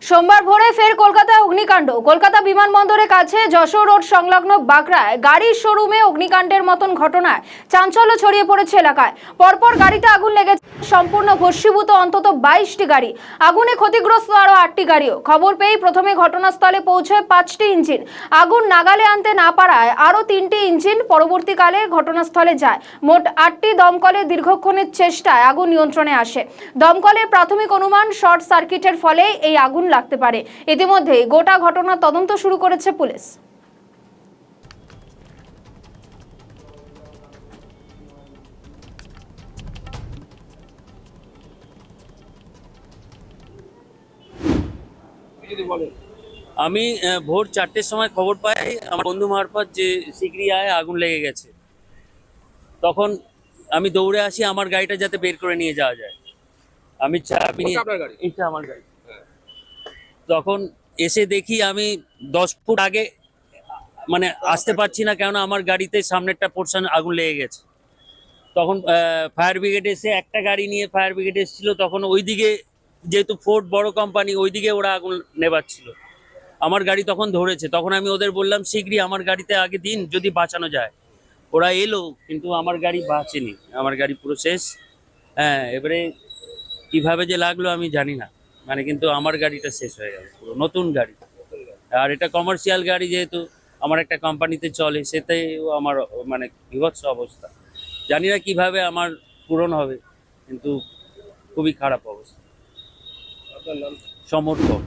সোমবার ভোরে ফের কলকাতায় অগ্নিকাণ্ড। কলকাতা বিমানবন্দরের কাছে যশোর রোড সংলগ্ন বাগড়ায় গাড়ির শোরুমে অগ্নিকাণ্ডের মতন ঘটনায় চাঞ্চল্য ছড়িয়ে পড়েছে এলাকায়। পরপর গাড়িতে আগুন লেগেছে, সম্পূর্ণ ভস্মীভূত অন্তত 22টি গাড়ি। আগুনে ক্ষতিগ্রস্ত আরো 8টি গাড়িও। খবর পেয়ে প্রথমে ঘটনাস্থলে পৌঁছয় 5টি ইঞ্জিন। আগুন নাগালে আনতে না পারায় আরো 3টি ইঞ্জিন পরবর্তীকালে ঘটনাস্থলে যায়। মোট 8টি দমকলের দীর্ঘক্ষণের চেষ্টায় আগুন নিয়ন্ত্রণে আসে। দমকলের প্রাথমিক অনুমান শর্ট সার্কিটের ফলে এই আগুন লাগতে পারে। ইতিমধ্যে গোটা ঘটনার তদন্ত শুরু করেছে পুলিশ। আমি ভোর 4টের সময় খবর পাই আমার বন্ধু মারফত যে সিগড়িয়ায় আগুন লেগে গেছে। তখন আমি দৌড়ে আসি আমার গাড়িটা যাতে বের করে নিয়ে যাওয়া যায়। আমি চাবি নিয়ে, এটা আমার গাড়ি। তখন এসে দেখি আমি 10 ফুট আগে মানে আসতে পারছি না, কেননা আমার গাড়িতে সামনেরটা পোর্শন আগুন লেগে গেছে। তখন ফায়ার ব্রিগেড এসে একটা গাড়ি নিয়ে ফায়ার ব্রিগেড এসেছিল। তখন ওইদিকে যেহেতু ফোর্ড বড় কোম্পানি, ওইদিকে ওরা আগুন নেভাচ্ছিল। আমার গাড়ি তখন ধরেছে। তখন আমি ওদের বললাম শীঘ্রই আমার গাড়িতে আগে দিন, যদি বাঁচানো যায়। ওরা এলো, কিন্তু আমার গাড়ি বাঁচেনি, আমার গাড়ি পুরো শেষ। হ্যাঁ, এবারে কিভাবে যে লাগলো আমি জানি না, মানে কিন্তু আমার গাড়িটা শেষ হয়ে গেল, পুরো নতুন গাড়ি। আর এটা কমার্শিয়াল গাড়ি, যেহেতু আমার একটা কোম্পানিতে চলে, সেটাও আমার মানে বিভৎস অবস্থা। জানি না কিভাবে আমার পূরণ হবে, কিন্তু খুবই খারাপ অবস্থা। সমর্থক।